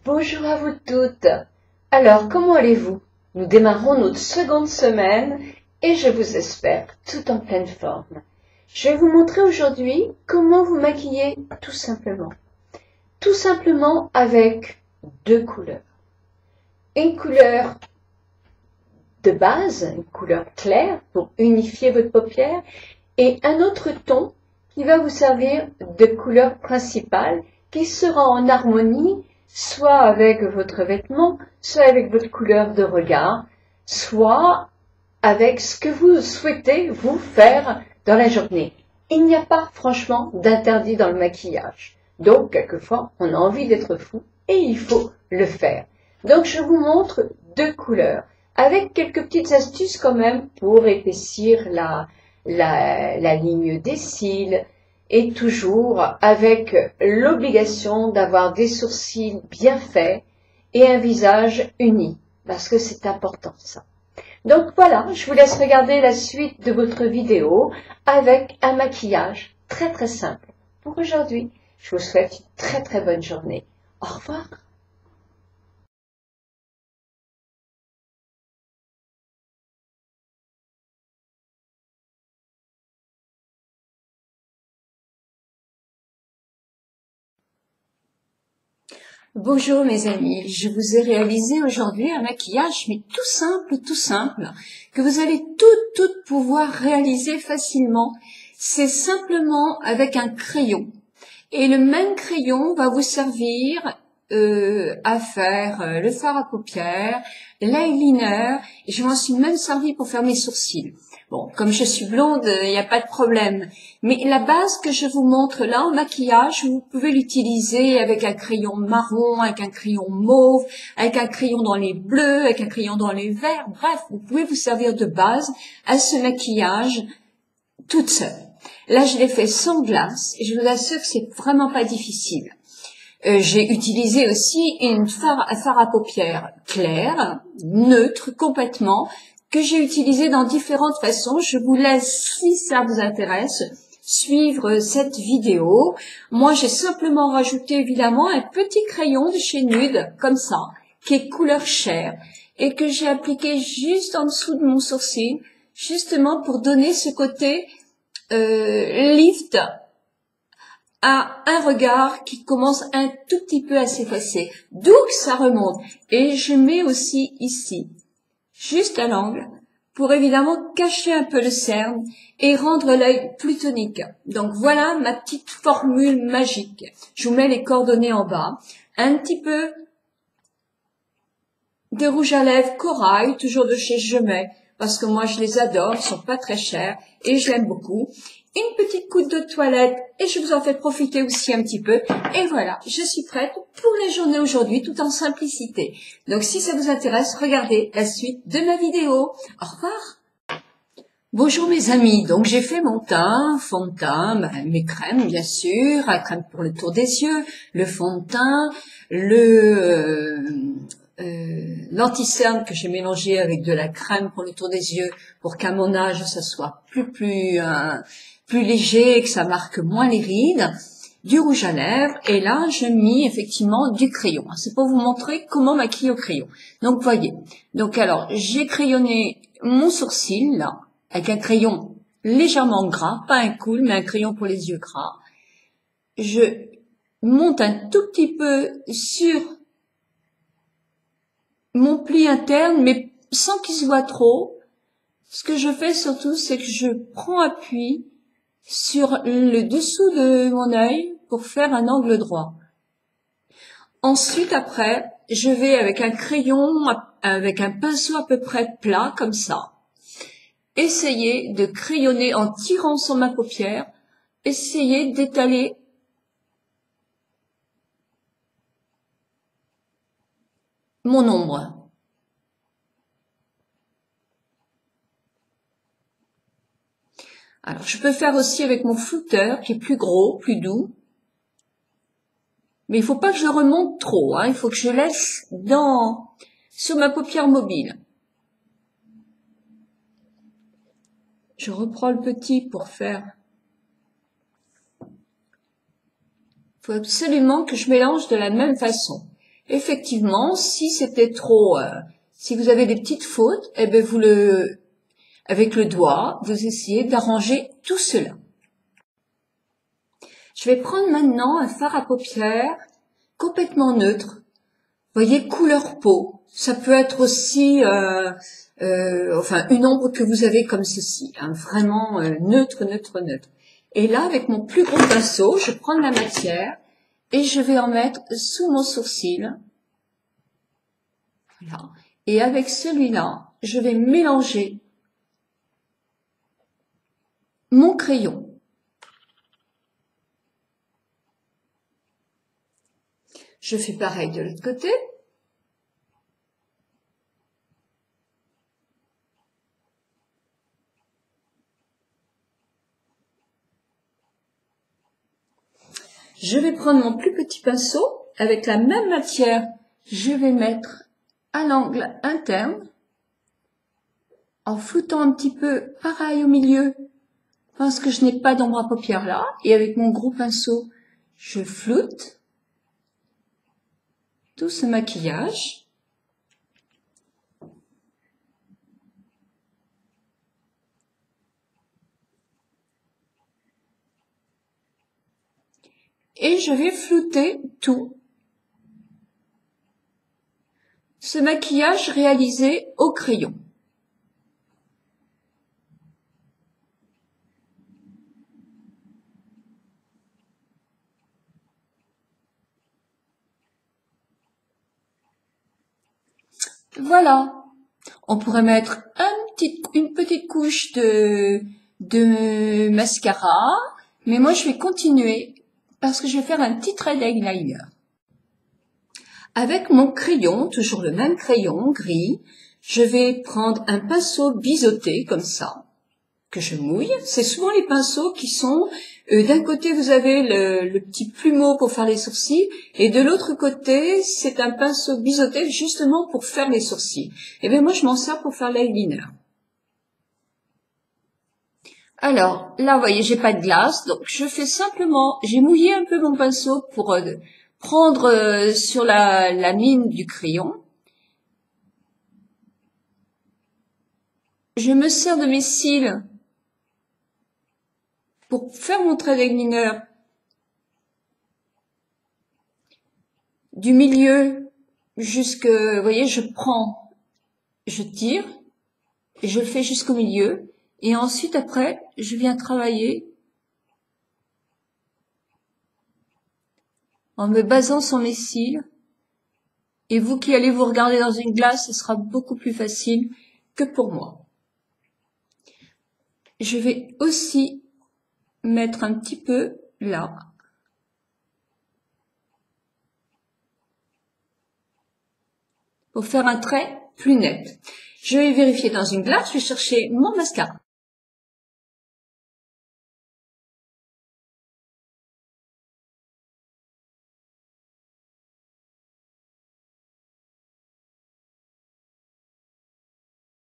Bonjour à vous toutes. Alors, comment allez-vous? Nous démarrons notre seconde semaine et je vous espère tout en pleine forme. Je vais vous montrer aujourd'hui comment vous maquiller tout simplement. Tout simplement avec deux couleurs. Une couleur de base, une couleur claire pour unifier votre paupière et un autre ton qui va vous servir de couleur principale qui sera en harmonie soit avec votre vêtement, soit avec votre couleur de regard, soit avec ce que vous souhaitez vous faire dans la journée. Il n'y a pas franchement d'interdit dans le maquillage. Donc, quelquefois, on a envie d'être fou et il faut le faire. Donc, je vous montre deux couleurs avec quelques petites astuces quand même pour épaissir la ligne des cils, et toujours avec l'obligation d'avoir des sourcils bien faits et un visage uni, parce que c'est important ça. Donc voilà, je vous laisse regarder la suite de votre vidéo avec un maquillage très très simple. Pour aujourd'hui, je vous souhaite une très très bonne journée. Au revoir. Bonjour mes amis, je vous ai réalisé aujourd'hui un maquillage mais tout simple, que vous allez toutes pouvoir réaliser facilement. C'est simplement avec un crayon. Et le même crayon va vous servir à faire le fard à paupières, l'eyeliner, et je m'en suis même servi pour faire mes sourcils. Bon, comme je suis blonde, il n'y a pas de problème. Mais la base que je vous montre là en maquillage, vous pouvez l'utiliser avec un crayon marron, avec un crayon mauve, avec un crayon dans les bleus, avec un crayon dans les verts. Bref, vous pouvez vous servir de base à ce maquillage toute seule. Là, je l'ai fait sans glace et je vous assure que c'est vraiment pas difficile. J'ai utilisé aussi un fard à paupières clair, neutre complètement, que j'ai utilisé dans différentes façons. Je vous laisse, si ça vous intéresse, suivre cette vidéo. Moi, j'ai simplement rajouté évidemment un petit crayon de chez Nude, comme ça, qui est couleur chair, et que j'ai appliqué juste en dessous de mon sourcil, justement pour donner ce côté lift à un regard qui commence un tout petit peu à s'effacer. D'où que ça remonte. Et je mets aussi ici, juste à l'angle, pour évidemment cacher un peu le cerne et rendre l'œil plus tonique. Donc voilà ma petite formule magique. Je vous mets les coordonnées en bas. Un petit peu de rouge à lèvres corail, toujours de chez Jumet, parce que moi je les adore, ils sont pas très chers et je l'aime beaucoup. Une petite goutte de toilette et je vous en fais profiter aussi un petit peu. Et voilà, je suis prête pour la journée aujourd'hui, tout en simplicité. Donc si ça vous intéresse, regardez la suite de ma vidéo. Au revoir. Bonjour mes amis, donc j'ai fait mon teint, fond de teint, mes crèmes bien sûr, la crème pour le tour des yeux, le fond de teint, l'anti-cerne que j'ai mélangé avec de la crème pour le tour des yeux pour qu'à mon âge ça soit plus léger, que ça marque moins les rides, du rouge à lèvres, et là j'ai mis effectivement du crayon. C'est pour vous montrer comment maquiller au crayon. Donc voyez, donc alors j'ai crayonné mon sourcil là avec un crayon légèrement gras, pas un cool, mais un crayon pour les yeux gras. Je monte un tout petit peu sur mon pli interne, mais sans qu'il se voit trop. Ce que je fais surtout, c'est que je prends appui sur le dessous de mon œil pour faire un angle droit. Ensuite, après, je vais avec un crayon, avec un pinceau à peu près plat, comme ça, essayer de crayonner en tirant sur ma paupière, essayer d'étaler mon ombre. Alors, je peux faire aussi avec mon flouteur qui est plus gros, plus doux. Mais il faut pas que je le remonte trop, hein. Il faut que je laisse sur ma paupière mobile. Je reprends le petit pour faire. Il faut absolument que je mélange de la même façon. Effectivement, si c'était trop, si vous avez des petites fautes, eh ben avec le doigt, vous essayez d'arranger tout cela. Je vais prendre maintenant un fard à paupières complètement neutre. Voyez, couleur peau. Ça peut être aussi, enfin, une ombre que vous avez comme ceci, hein, vraiment neutre, neutre, neutre. Et là, avec mon plus gros pinceau, je prends de la matière et je vais en mettre sous mon sourcil. Voilà. Et avec celui-là, je vais mélanger mon crayon. Je fais pareil de l'autre côté. Je vais prendre mon plus petit pinceau. Avec la même matière, je vais mettre à l'angle interne, en floutant un petit peu, pareil au milieu, parce que je n'ai pas d'ombre à paupières là. Et avec mon gros pinceau, je floute tout ce maquillage. Et je vais flouter tout ce maquillage réalisé au crayon. Voilà. On pourrait mettre une petite couche de mascara, mais moi je vais continuer parce que je vais faire un petit trait d'eyeliner. Avec mon crayon, toujours le même crayon gris, je vais prendre un pinceau biseauté comme ça, que je mouille. C'est souvent les pinceaux qui sont, d'un côté vous avez le petit plumeau pour faire les sourcils, et de l'autre côté c'est un pinceau biseauté justement pour faire les sourcils. Et bien moi je m'en sers pour faire l'eyeliner. Alors là vous voyez j'ai pas de glace, donc je fais simplement, j'ai mouillé un peu mon pinceau pour prendre sur la mine du crayon. Je me sers de mes cils pour faire mon trait d'eyeliner du milieu jusque, vous voyez, je tire, et je le fais jusqu'au milieu, et ensuite après, je viens travailler en me basant sur mes cils, et vous qui allez vous regarder dans une glace, ce sera beaucoup plus facile que pour moi. Je vais aussi mettre un petit peu là. Pour faire un trait plus net. Je vais vérifier dans une glace, je vais chercher mon mascara.